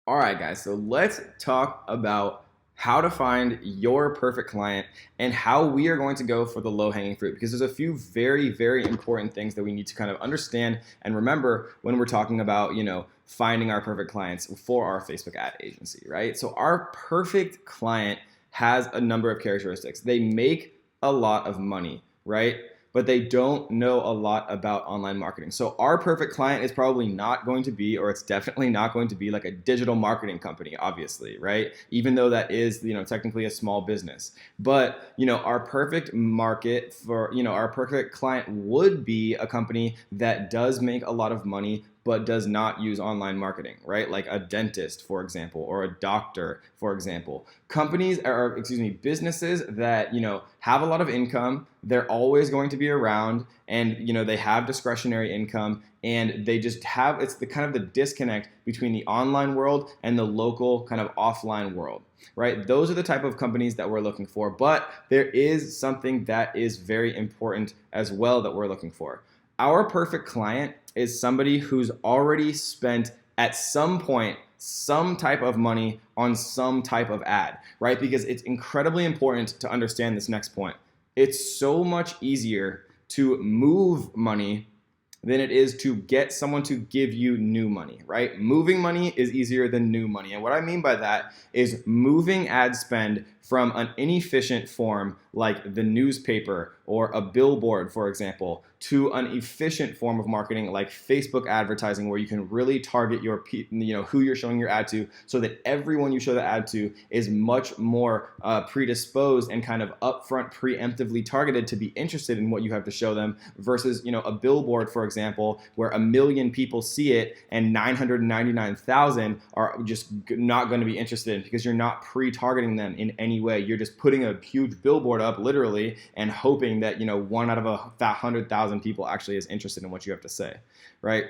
All right, guys, so let's talk about how to find your perfect client and how we are going to go for the low hanging fruit because there's a few very, very important things that we need to kind of understand and remember when we're talking about, finding our perfect clients for our Facebook ad agency, right? So, our perfect client has a number of characteristics. They make a lot of money, right? But they don't know a lot about online marketing. So our perfect client is probably not going to be, or it's definitely not going to be like a digital marketing company, obviously, right? Even though that is, technically a small business. But, our perfect market for, our perfect client would be a company that does make a lot of money, but does not use online marketing, right? Like a dentist, for example, or a doctor, for example. Businesses that, have a lot of income, they're always going to be around and, they have discretionary income and they just have, it's the kind of the disconnect between the online world and the local kind of offline world, right? Those are the type of companies that we're looking for, but there is something that is very important as well that we're looking for. Our perfect client is somebody who's already spent at some point some type of money on some type of ad, right? Because it's incredibly important to understand this next point. It's so much easier to move money than it is to get someone to give you new money, right? Moving money is easier than new money. And what I mean by that is moving ad spend from an inefficient form like the newspaper or a billboard, for example, to an efficient form of marketing like Facebook advertising, where you can really target your, who you're showing your ad to, so that everyone you show the ad to is much more predisposed and kind of upfront, preemptively targeted to be interested in what you have to show them, versus a billboard, for example, where 1 million people see it and 999,000 are just not going to be interested in, because you're not pre-targeting them in any way. You're just putting a huge billboard up, literally, and hoping that 1 out of 100,000 people actually is interested in what you have to say, right?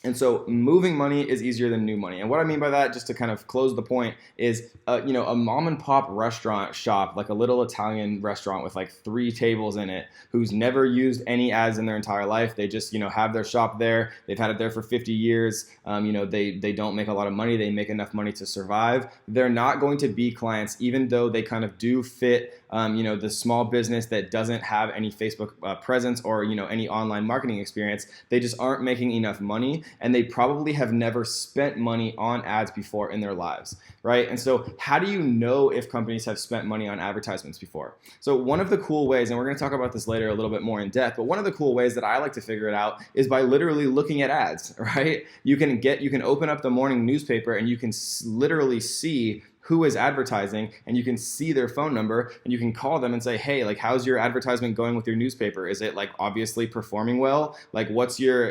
And so moving money is easier than new money. And what I mean by that, just to kind of close the point, is a mom and pop restaurant shop, like a little Italian restaurant with like 3 tables in it, who's never used any ads in their entire life. They just have their shop there. They've had it there for 50 years. They don't make a lot of money. They make enough money to survive. They're not going to be clients, even though they kind of do fit the small business that doesn't have any Facebook presence or any online marketing experience. They just aren't making enough money, and they probably have never spent money on ads before in their lives, right? And so how do you know if companies have spent money on advertisements before? So one of the cool ways, and we're going to talk about this later a little bit more in depth, but one of the cool ways that I like to figure it out is by literally looking at ads, right? You can open up the morning newspaper and you can literally see who is advertising, and you can see their phone number, and you can call them and say, hey, like, how's your advertisement going with your newspaper? Is it like obviously performing well? Like, what's your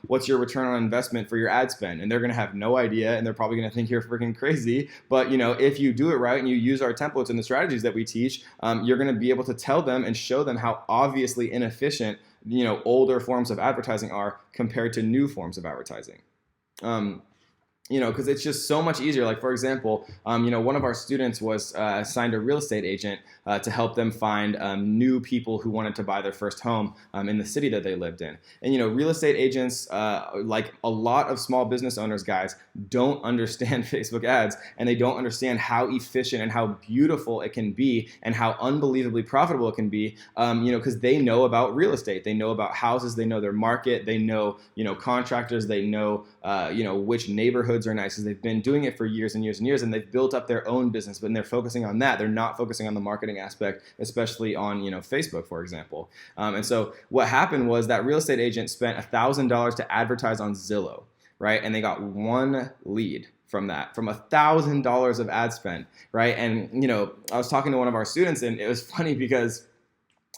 return on investment for your ad spend? And they're going to have no idea, and they're probably going to think you're freaking crazy. But if you do it right and you use our templates and the strategies that we teach, you're going to be able to tell them and show them how obviously inefficient older forms of advertising are compared to new forms of advertising. Because it's just so much easier. Like, for example, one of our students was assigned a real estate agent to help them find new people who wanted to buy their first home in the city that they lived in. And, real estate agents, like a lot of small business owners, guys, don't understand Facebook ads, and they don't understand how efficient and how beautiful it can be and how unbelievably profitable it can be, because they know about real estate. They know about houses. They know their market. They know, contractors. They know, which neighborhoods are nice, because they've been doing it for years and years and years, and they've built up their own business, but they're focusing on that. They're not focusing on the marketing aspect, especially on Facebook, for example. And so what happened was that real estate agent spent $1,000 to advertise on Zillow, right? And they got 1 lead from that, from $1,000 of ad spend, right? And I was talking to one of our students, and it was funny because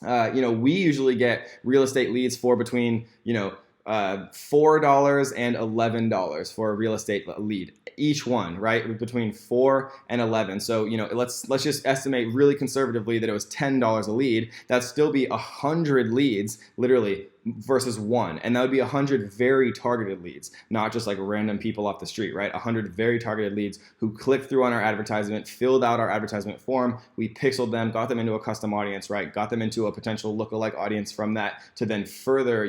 we usually get real estate leads for between $4 and $11 for a real estate lead, each one, right? Between 4 and 11. So, let's just estimate really conservatively that it was $10 a lead. That'd still be 100 leads, literally versus one, and that would be 100 very targeted leads, not just like random people off the street, right? 100 very targeted leads who clicked through on our advertisement, filled out our advertisement form, we pixeled them, got them into a custom audience, right? Got them into a potential lookalike audience from that to then further,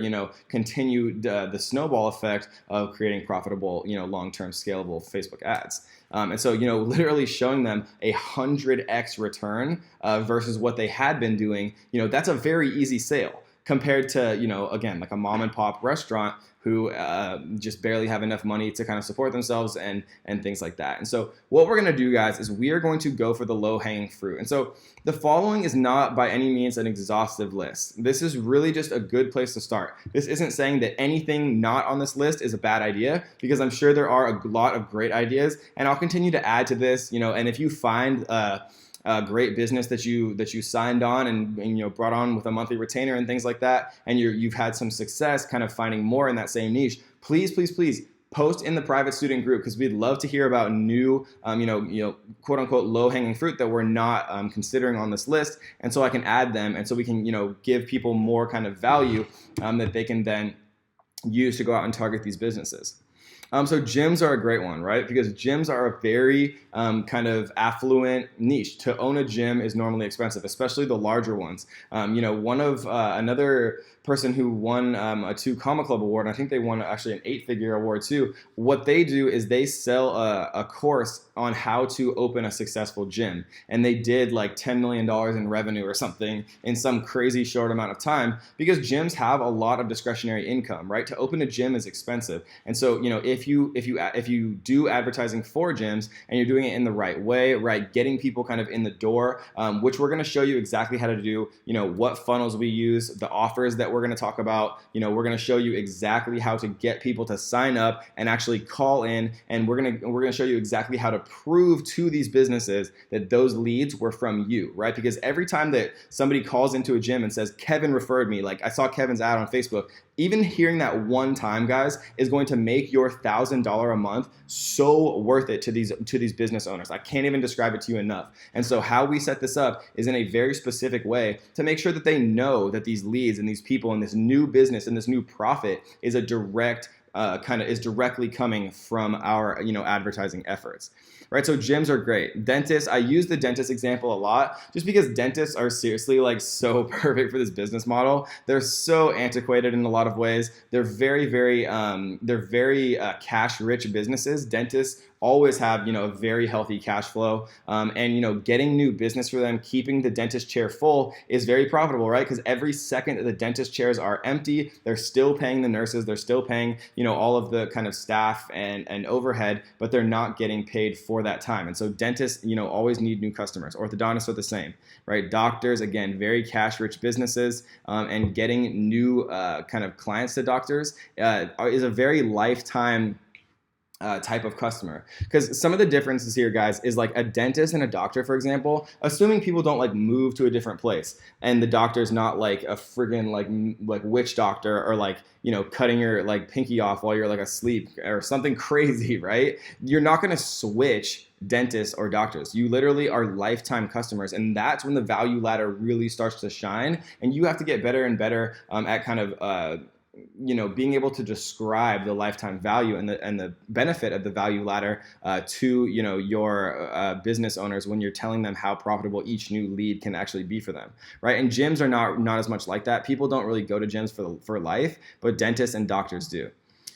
continue the snowball effect of creating profitable, long-term scalable Facebook ads. And so, literally showing them 100x return versus what they had been doing, that's a very easy sale compared to, again, like a mom and pop restaurant who just barely have enough money to kind of support themselves and things like that. And so what we're going to do, guys, is we are going to go for the low-hanging fruit. And so the following is not by any means an exhaustive list. This is really just a good place to start. This isn't saying that anything not on this list is a bad idea, because I'm sure there are a lot of great ideas, and I'll continue to add to this, and if you find a great business that you signed on and brought on with a monthly retainer and things like that, and you've had some success kind of finding more in that same niche, please post in the private student group, because we'd love to hear about new quote unquote low hanging fruit that we're not considering on this list, and so I can add them, and so we can give people more kind of value that they can then use to go out and target these businesses. So gyms are a great one, right? Because gyms are a very kind of affluent niche. To own a gym is normally expensive, especially the larger ones. One of another person who won a 2 Comma Club award, and I think they won actually an 8-figure award too. What they do is they sell a course on how to open a successful gym, and they did like $10 million in revenue or something in some crazy short amount of time, because gyms have a lot of discretionary income, right? To open a gym is expensive, and so if you do advertising for gyms and you're doing it in the right way, right, getting people kind of in the door, which we're going to show you exactly how to do, what funnels we use, the offers that we're going to talk about, we're going to show you exactly how to get people to sign up and actually call in, and we're going to show you exactly how to prove to these businesses that those leads were from you, right? Because every time that somebody calls into a gym and says, Kevin referred me, like I saw Kevin's ad on Facebook, even hearing that one time, guys, is going to make your $1,000 a month so worth it to these business owners. I can't even describe it to you enough. And so how we set this up is in a very specific way to make sure that they know that these leads and these people and this new business and this new profit is a direct is directly coming from our advertising efforts. Right, so gyms are great. Dentists, I use the dentist example a lot just because dentists are seriously like so perfect for this business model. They're so antiquated in a lot of ways. They're very cash-rich businesses. Dentists always have a very healthy cash flow, and getting new business for them, keeping the dentist chair full is very profitable, right? Because every second that the dentist chairs are empty, they're still paying the nurses, they're still paying all of the kind of staff and overhead, but they're not getting paid for that time. And so dentists always need new customers. Orthodontists are the same, right? Doctors, again, very cash-rich businesses, and getting new kind of clients to doctors is a very lifetime type of customer. Because some of the differences here, guys, is like a dentist and a doctor, for example, assuming people don't like move to a different place and the doctor's not like a friggin' like witch doctor or like cutting your like pinky off while you're like asleep or something crazy, right? You're not going to switch dentists or doctors. You literally are lifetime customers, and that's when the value ladder really starts to shine, and you have to get better and better at kind of being able to describe the lifetime value and the benefit of the value ladder to your business owners when you're telling them how profitable each new lead can actually be for them, right? And gyms are not as much like that. People don't really go to gyms for life, but dentists and doctors do.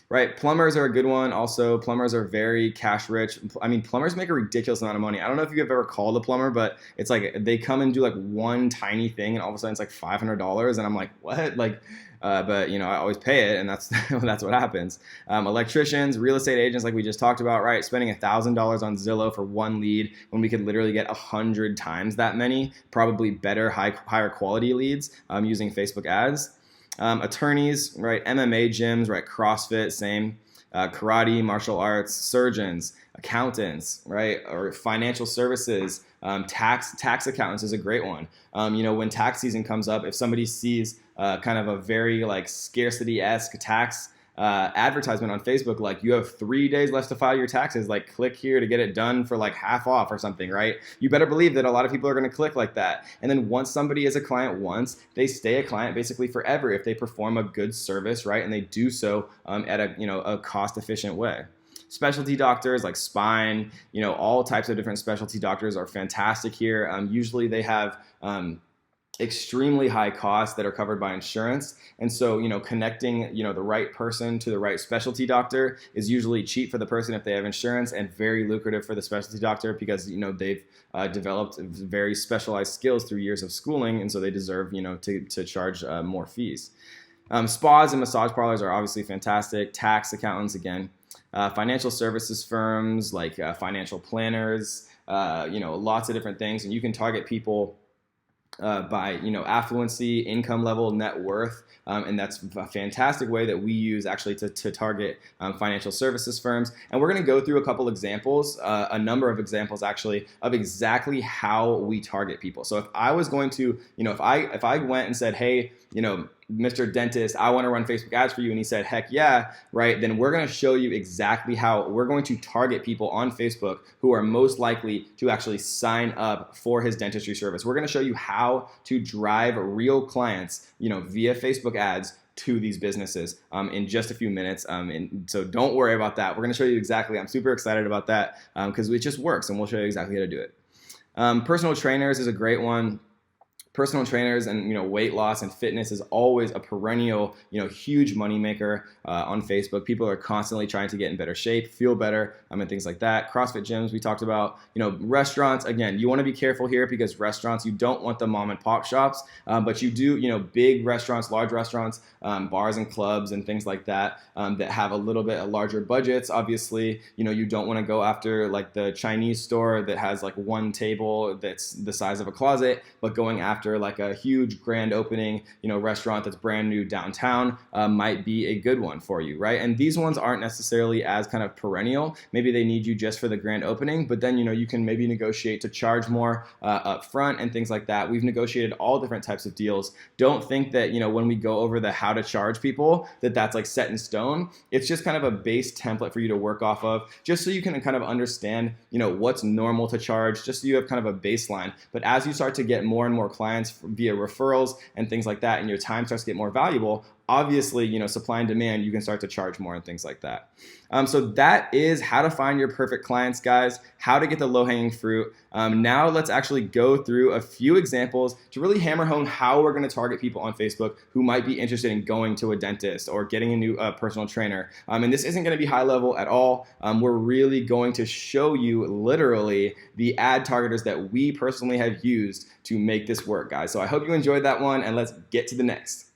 Right, plumbers are a good one. Also, plumbers are very cash rich. I mean, plumbers make a ridiculous amount of money. I don't know if you've ever called a plumber, but it's like they come and do like one tiny thing, and all of a sudden it's like $500, and I'm like, what? But I always pay it, and that's that's what happens. Electricians, real estate agents, like we just talked about, right? Spending $1,000 on Zillow for one lead when we could literally get 100 times that many, probably better, higher quality leads using Facebook ads. Attorneys, right? MMA gyms, right? CrossFit, same. Karate, martial arts, surgeons, accountants, right? Or financial services, tax accountants is a great one. When tax season comes up, if somebody sees kind of a very like scarcity-esque tax advertisement on Facebook like you have 3 days left to file your taxes, like click here to get it done for like half off or something, right? You better believe that a lot of people are going to click like that. And then once somebody is a client once, they stay a client basically forever if they perform a good service, right? And they do so at a cost efficient way. Specialty doctors like spine, all types of different specialty doctors are fantastic here. Usually they have extremely high costs that are covered by insurance. And so, connecting, the right person to the right specialty doctor is usually cheap for the person if they have insurance and very lucrative for the specialty doctor because, they've developed very specialized skills through years of schooling. And so they deserve, to charge more fees. Spas and massage parlors are obviously fantastic. Tax accountants, again, financial services firms like financial planners, lots of different things. And you can target people by affluency, income level, net worth, and that's a fantastic way that we use actually to target financial services firms. And we're going to go through a couple examples, a number of examples actually, of exactly how we target people. So if I was going to, if I went and said, hey, Mr. Dentist, I want to run Facebook ads for you. And he said, heck yeah, right? Then we're going to show you exactly how we're going to target people on Facebook who are most likely to actually sign up for his dentistry service. We're going to show you how to drive real clients, via Facebook ads to these businesses in just a few minutes. And so don't worry about that. We're going to show you exactly. I'm super excited about that because it just works and we'll show you exactly how to do it. Personal trainers is a great one. Personal trainers and weight loss and fitness is always a perennial huge moneymaker on Facebook. People are constantly trying to get in better shape, feel better, and things like that. CrossFit gyms we talked about. Restaurants, again, you want to be careful here because restaurants, you don't want the mom and pop shops, but you do big restaurants, large restaurants, bars and clubs and things like that that have a little bit larger budgets. Obviously, you don't want to go after like the Chinese store that has like one table that's the size of a closet, but going after like a huge grand opening, restaurant that's brand new downtown might be a good one for you, right? And these ones aren't necessarily as kind of perennial. Maybe they need you just for the grand opening, but then, you can maybe negotiate to charge more up front and things like that. We've negotiated all different types of deals. Don't think that, when we go over the how to charge people, that's like set in stone. It's just kind of a base template for you to work off of, just so you can kind of understand, what's normal to charge, just so you have kind of a baseline. But as you start to get more and more clients via referrals and things like that, and your time starts to get more valuable, obviously, supply and demand, you can start to charge more and things like that. So that is how to find your perfect clients, guys, how to get the low-hanging fruit. Now let's actually go through a few examples to really hammer home how we're going to target people on Facebook who might be interested in going to a dentist or getting a new personal trainer. And this isn't going to be high level at all. We're really going to show you literally the ad targeters that we personally have used to make this work, guys. So I hope you enjoyed that one, and let's get to the next.